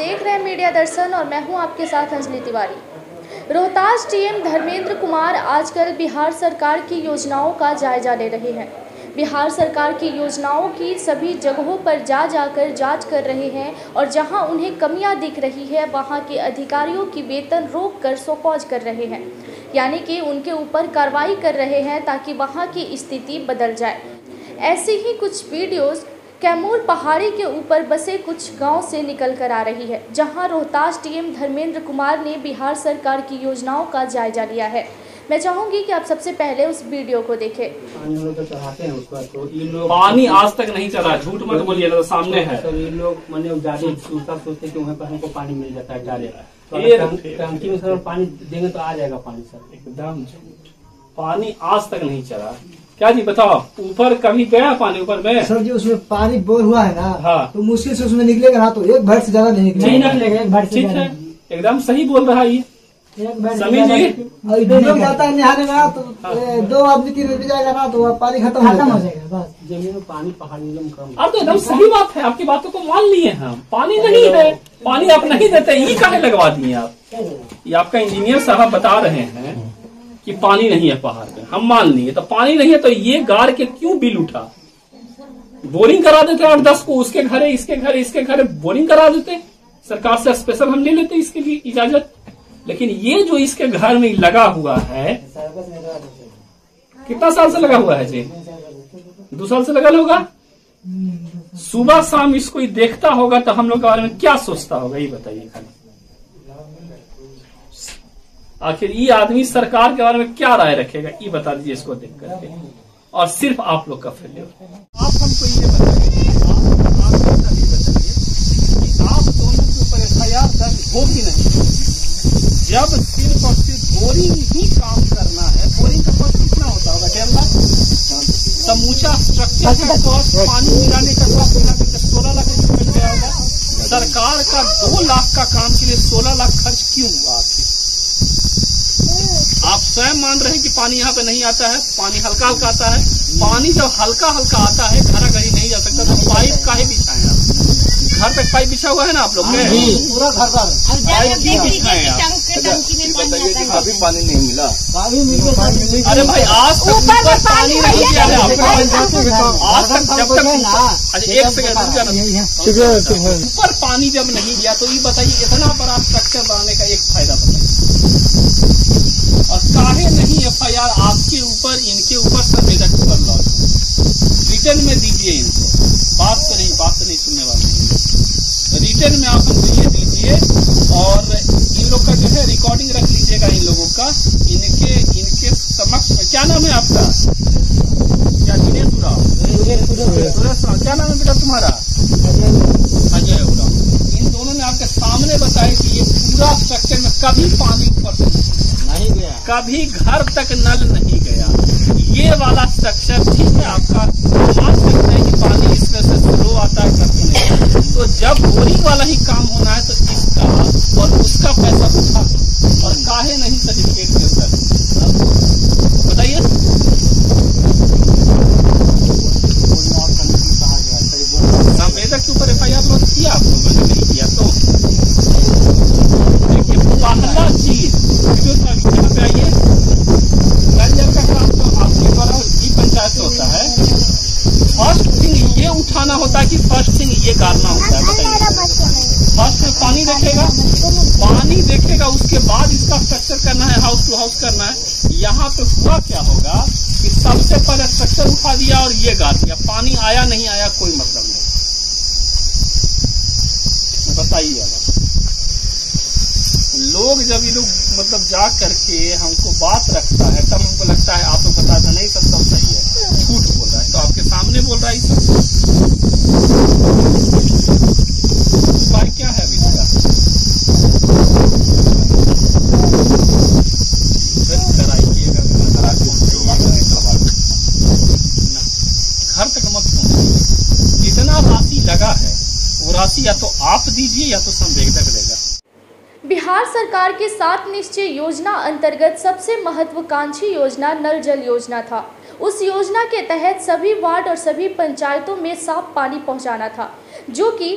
देख रहे हैं मीडिया दर्शन और मैं हूं आपके साथ अंजलि तिवारी। रोहतास डीएम धर्मेंद्र कुमार आजकल बिहार सरकार की योजनाओं का जायजा ले रहे हैं। बिहार सरकार की योजनाओं की सभी जगहों पर जाकर जांच कर रहे हैं और जहां उन्हें कमियां दिख रही है वहां के अधिकारियों की वेतन रोककर शोकॉज कर रहे हैं, यानी कि उनके ऊपर कार्रवाई कर रहे हैं ताकि वहां की स्थिति बदल जाए। ऐसी ही कुछ वीडियोस कैमूर पहाड़ी के ऊपर बसे कुछ गांव से निकल कर आ रही है, जहां रोहतास डीएम धर्मेंद्र कुमार ने बिहार सरकार की योजनाओं का जायजा लिया है। मैं चाहूंगी कि आप सबसे पहले उस वीडियो को देखें। पानी आज तक नहीं चला, झूठ मत बोलिए, तो सामने है। ये लोग मैंने ज्यादा सोचते कि वहाँ पर हमको पानी मिल जाता है डायरेक्ट, टंकी में सर पानी देंगे तो आ जाएगा पानी सर। एकदम पानी आज तक नहीं चला। क्या जी बताओ, ऊपर कभी गया पानी ऊपर में? सर जी उसमें पानी बोर हुआ है ना, हाँ। तो मुश्किल से उसमें निकलेगा ना, तो एक भर से ज्यादा नहीं निकलेगा। एक भर से ठीक है, एकदम सही बोल रहा है ये समी जी। लोग जाता है नहाने में तो 2 आदमी 3 आदमी जाएगा ना, तो पानी खत्म हो जाएगा बस। जमीन में पानी पहाड़ी एकदम कम। अब तो एकदम सही बात है, आपकी बातों को मान लिए हम। पानी नहीं है, पानी आप नहीं देते, ये काहे लगवा दिए आप? ये आपका इंजीनियर साहब बता रहे हैं कि पानी नहीं है पहाड़ पे, हम मान लिए। तो पानी नहीं है तो ये गाड़ के क्यों बिल उठा? बोरिंग करा देते 8-10 को, उसके घर इसके घर बोरिंग करा देते। सरकार से स्पेशल हम ले लेते इसके लिए इजाजत। लेकिन ये जो इसके घर में लगा हुआ है, कितना साल से लगा हुआ है जी? 2 साल से लगा होगा। सुबह शाम इसको ही देखता होगा तो हम लोग के बारे में क्या सोचता होगा, ये बताइए खाली। आखिर ये आदमी सरकार के बारे में क्या राय रखेगा, ये बता दीजिए इसको देख करके। और सिर्फ आप लोग का फेलियर। आप हमको ये बताइए, आप दोनों के ऊपर FIR दर्ज होगी नहीं जब सिर्फ और सिर्फ बोरिंग ही काम करना है। बोरिंग का कॉस्ट कितना होता होगा? 1.5 लाख। समूचा स्ट्रक्चर का कॉस्ट, पानी मिलाने का कॉस्ट मिला के 16 लाख रुपये मिल गया होगा। सरकार का 2 लाख का काम के लिए 16 लाख खर्च क्यों हुआ आखिर? आप स्वयं मान रहे हैं कि पानी यहाँ पे नहीं आता है, पानी हल्का हल्का आता है। पानी जब हल्का हल्का आता है, घरा घरी नहीं जा सकता, तो पाइप काहे बिछाएं आप? घर तक पाइप बिछा हुआ है ना आप लोग के? पूरा घर पर पाइप क्यों बिछाएं आप? अभी पानी नहीं मिला। अरे भाई आज तक ऊपर पानी नहीं दिया है आपको। आज तक जब तक एक सेकंड, ऊपर पानी जब नहीं दिया तो ये बताइए इतना बड़ा स्ट्रक्चर बनाने का एक फायदा बताइए। और काहे नहीं FIR आपके ऊपर, इनके ऊपर, संवेदक ऊपर लॉज रिटर्न में दीजिए इनको। बात तो नहीं सुनने वाले हैं। रिटर्न में आप हमको ये दीजिए और इन लोग का जो है रिकॉर्डिंग रख लीजिएगा इन लोगों का, इनके समक्ष में। क्या नाम है आपका? क्या दिनेश उराव? क्या नाम है बेटा तुम्हारा? अजय उराव। इन दोनों ने आपके सामने बताया कि ये पूरा स्ट्रक्चर में कभी पानी ऊपर से नहीं गया, कभी घर तक नल नहीं गया। ये वाला स्ट्रक्चर ठीक है, आपका मान सकते हैं कि पानी इसमें से स्लो आता है, करके नहीं। तो जब बोरिंग वाला ही काम होना है तो इसका और उसका पैसा उठा और काहे नहीं सर्टिफिकेट के ऊपर बताइए। संवेदक के ऊपर FIR लॉन्च किया आप लोगों ने? नहीं किया तो देखिए, पहला चीज यहाँ पे आइए, नल का काम तो आपके द्वारा ही पंचायत से होता है। फर्स्ट थिंग ये उठाना होता है कि फर्स्ट थिंग ये गाड़ना होता है? बताइए। फर्स्ट में पानी देखेगा, उसके बाद इसका स्ट्रक्चर करना है, हाउस टू हाउस करना है। यहाँ पे हुआ क्या होगा कि सबसे पहले स्ट्रक्चर उठा दिया और ये गाड़ दिया। पानी आया नहीं आया कोई मतलब नहीं। बताइए लोग जब ये लोग मतलब जा करके हमको बात रखता है तब हमको लगता है आप लोग बताते नहीं सब सही है, झूठ बोल रहा है। तो आपके सामने बोल रहा है सब। उपाय क्या है अभी इसका? कराइएगा, घर तक मत पहुंचे। जितना राशि लगा है वो राशि या तो आप दीजिए या तो संवेदक देगा। बिहार सरकार के 7 निश्चय योजना अंतर्गत सबसे महत्वाकांक्षी योजना नल जल योजना था। उस योजना के तहत सभी वार्ड और सभी पंचायतों में साफ पानी पहुंचाना था, जो कि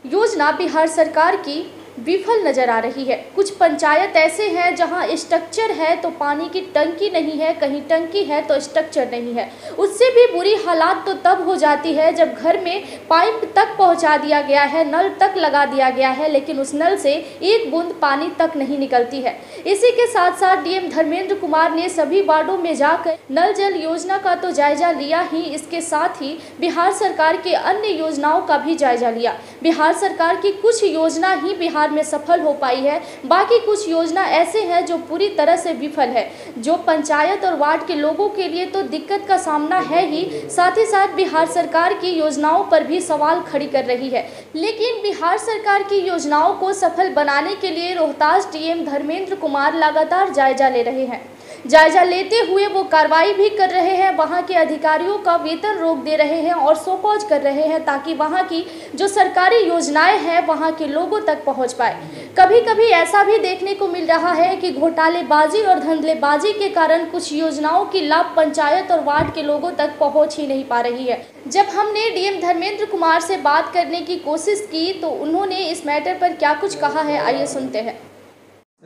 योजना बिहार सरकार की विफल नजर आ रही है। कुछ पंचायत ऐसे हैं जहां स्ट्रक्चर है तो पानी की टंकी नहीं है, कहीं टंकी है तो स्ट्रक्चर नहीं है। उससे भी बुरी हालात तो तब हो जाती है जब घर में पाइप तक पहुंचा दिया गया है, नल तक लगा दिया गया है, लेकिन उस नल से एक बूंद पानी तक नहीं निकलती है। इसी के साथ साथ डीएम धर्मेंद्र कुमार ने सभी वार्डों में जाकर नल जल योजना का तो जायजा लिया ही, इसके साथ ही बिहार सरकार के अन्य योजनाओं का भी जायजा लिया। बिहार सरकार की कुछ योजना ही बिहार में सफल हो पाई है, बाकी कुछ योजना ऐसे हैं जो पूरी तरह से विफल है, जो पंचायत और वार्ड के लोगों के लिए तो दिक्कत का सामना है ही, साथ ही साथ बिहार सरकार की योजनाओं पर भी सवाल खड़ी कर रही है। लेकिन बिहार सरकार की योजनाओं को सफल बनाने के लिए रोहतास डीएम धर्मेंद्र कुमार लगातार जायजा ले रहे हैं। जायजा लेते हुए वो कार्रवाई भी कर रहे हैं, वहां के अधिकारियों का वेतन रोक दे रहे हैं और शोकॉज कर रहे हैं ताकि वहां की जो सरकारी योजनाएं हैं वहां के लोगों तक पहुंच पाए। कभी कभी ऐसा भी देखने को मिल रहा है कि घोटालेबाजी और धंधलेबाजी के कारण कुछ योजनाओं की लाभ पंचायत और वार्ड के लोगों तक पहुंच ही नहीं पा रही है। जब हमने डीएम धर्मेंद्र कुमार से बात करने की कोशिश की तो उन्होंने इस मैटर पर क्या कुछ कहा है, आइए सुनते हैं।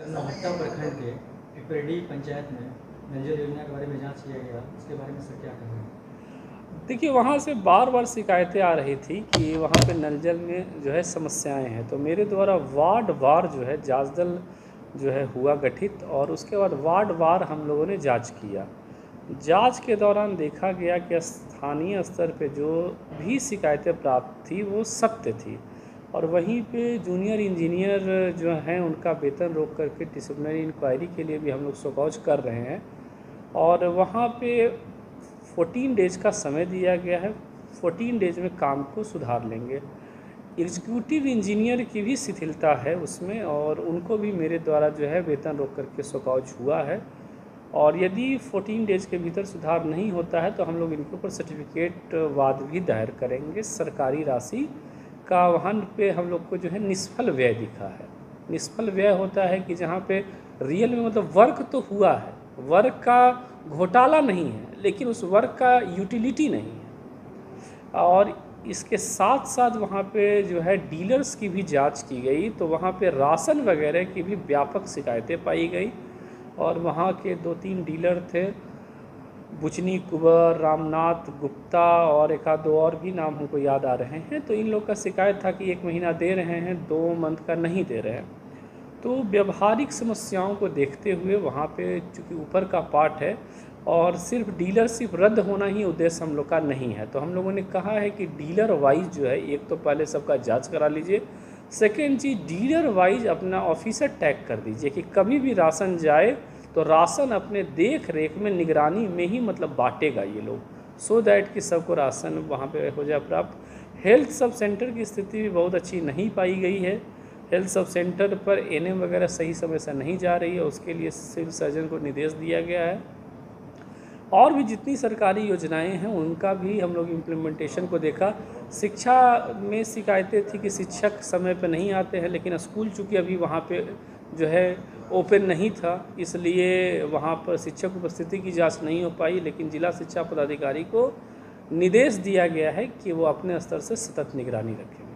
नौहट्टा प्रखंड के पिपरेडी पंचायत में नल जल योजना के बारे में जांच किया गया, इसके बारे में सर क्या कहेंगे? देखिए, वहाँ से बार बार शिकायतें आ रही थी कि वहाँ पे नल जल में जो है समस्याएं हैं, तो मेरे द्वारा वार्ड वार जो है जांच दल जो है हुआ गठित और उसके बाद वार्ड वार हम लोगों ने जांच किया। जांच के दौरान देखा गया कि स्थानीय स्तर पे जो भी शिकायतें प्राप्त थी वो सत्य थी और वहीं पे जूनियर इंजीनियर जो हैं उनका वेतन रोक करके डिसिप्लिनरी इंक्वायरी के लिए भी हम लोग शोकॉज कर रहे हैं और वहाँ पे 14 डेज का समय दिया गया है। 14 डेज में काम को सुधार लेंगे। एग्जीक्यूटिव इंजीनियर की भी शिथिलता है उसमें और उनको भी मेरे द्वारा जो है वेतन रोक करके शोकॉज हुआ है और यदि 14 डेज के भीतर सुधार नहीं होता है तो हम लोग इनके ऊपर सर्टिफिकेट वाद भी दायर करेंगे। सरकारी राशि का वहाँ पे हम लोग को जो है निष्फल व्यय दिखा है। निष्फल व्यय होता है कि जहाँ पे रियल में मतलब वर्क तो हुआ है, वर्क का घोटाला नहीं है, लेकिन उस वर्क का यूटिलिटी नहीं है। और इसके साथ साथ वहाँ पे जो है डीलर्स की भी जांच की गई तो वहाँ पे राशन वगैरह की भी व्यापक शिकायतें पाई गई और वहाँ के 2-3 डीलर थे, बुचनी कुबर, रामनाथ गुप्ता और एक आध दो और भी नाम हमको याद आ रहे हैं। तो इन लोग का शिकायत था कि 1 महीना दे रहे हैं, 2 मंथ का नहीं दे रहे हैं। तो व्यवहारिक समस्याओं को देखते हुए वहाँ पे चूँकि ऊपर का पार्ट है और सिर्फ डीलरशिप रद्द होना ही उद्देश्य हम लोग का नहीं है, तो हम लोगों ने कहा है कि डीलर वाइज जो है एक तो पहले सबका जांच करा लीजिए, सेकेंड चीज़ डीलर वाइज अपना ऑफिसर टैग कर दीजिए कि कभी भी राशन जाए तो राशन अपने देख रेख में निगरानी में ही मतलब बांटेगा ये लोग, सो दैट कि सबको राशन वहाँ पे हो जाए प्राप्त। हेल्थ सब सेंटर की स्थिति भी बहुत अच्छी नहीं पाई गई है। हेल्थ सब सेंटर पर एनएम वगैरह सही समय से नहीं जा रही है, उसके लिए सिविल सर्जन को निर्देश दिया गया है। और भी जितनी सरकारी योजनाएं हैं उनका भी हम लोग इम्प्लीमेंटेशन को देखा। शिक्षा में शिकायतें थी कि शिक्षक समय पर नहीं आते हैं, लेकिन स्कूल चूँकि अभी वहाँ पे जो है ओपन नहीं था इसलिए वहाँ पर शिक्षक उपस्थिति की जांच नहीं हो पाई, लेकिन जिला शिक्षा पदाधिकारी को निर्देश दिया गया है कि वो अपने स्तर से सतत निगरानी रखेंगे।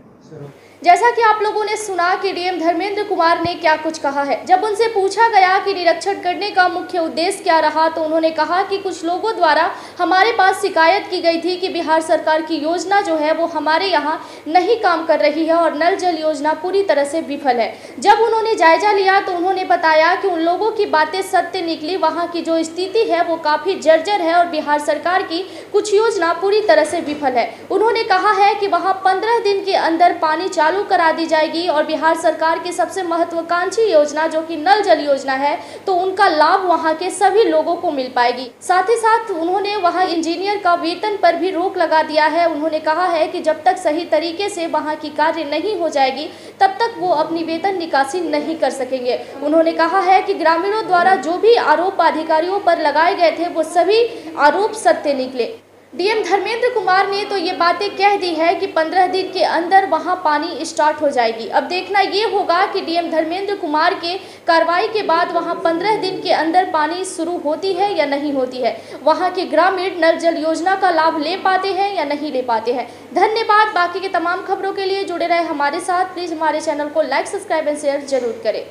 जैसा कि आप लोगों ने सुना कि डीएम धर्मेंद्र कुमार ने क्या कुछ कहा है। जब उनसे पूछा गया कि निरीक्षण करने का मुख्य उद्देश्य क्या रहा तो उन्होंने कहा कि कुछ लोगों द्वारा हमारे पास शिकायत की गई थी कि बिहार सरकार की योजना जो है वो हमारे यहाँ नहीं काम कर रही है और नल जल योजना पूरी तरह से विफल है। जब उन्होंने जायजा लिया तो उन्होंने बताया कि उन लोगों की बातें सत्य निकली, वहाँ की जो स्थिति है वो काफ़ी जर्जर है और बिहार सरकार की कुछ योजना पूरी तरह से विफल है। उन्होंने कहा है कि वहाँ 15 दिन के अंदर पानी चालू करा दी जाएगी और बिहार सरकार की सबसे महत्वाकांक्षी योजना जो कि नल जल योजना है तो उनका लाभ वहां के सभी लोगों को मिल पाएगी। साथ ही साथ उन्होंने वहां इंजीनियर का वेतन पर भी रोक लगा दिया है। उन्होंने कहा है कि जब तक सही तरीके से वहां की कार्य नहीं हो जाएगी तब तक वो अपनी वेतन निकासी नहीं कर सकेंगे। उन्होंने कहा है कि ग्रामीणों द्वारा जो भी आरोप अधिकारियों पर लगाए गए थे वो सभी आरोप सत्य निकले। डीएम धर्मेंद्र कुमार ने तो ये बातें कह दी है कि 15 दिन के अंदर वहां पानी स्टार्ट हो जाएगी। अब देखना ये होगा कि डीएम धर्मेंद्र कुमार के कार्रवाई के बाद वहां 15 दिन के अंदर पानी शुरू होती है या नहीं होती है, वहां के ग्रामीण नल जल योजना का लाभ ले पाते हैं या नहीं ले पाते हैं। धन्यवाद। बाकी के तमाम खबरों के लिए जुड़े रहे हमारे साथ। प्लीज़ हमारे चैनल को लाइक, सब्सक्राइब एंड शेयर जरूर करें।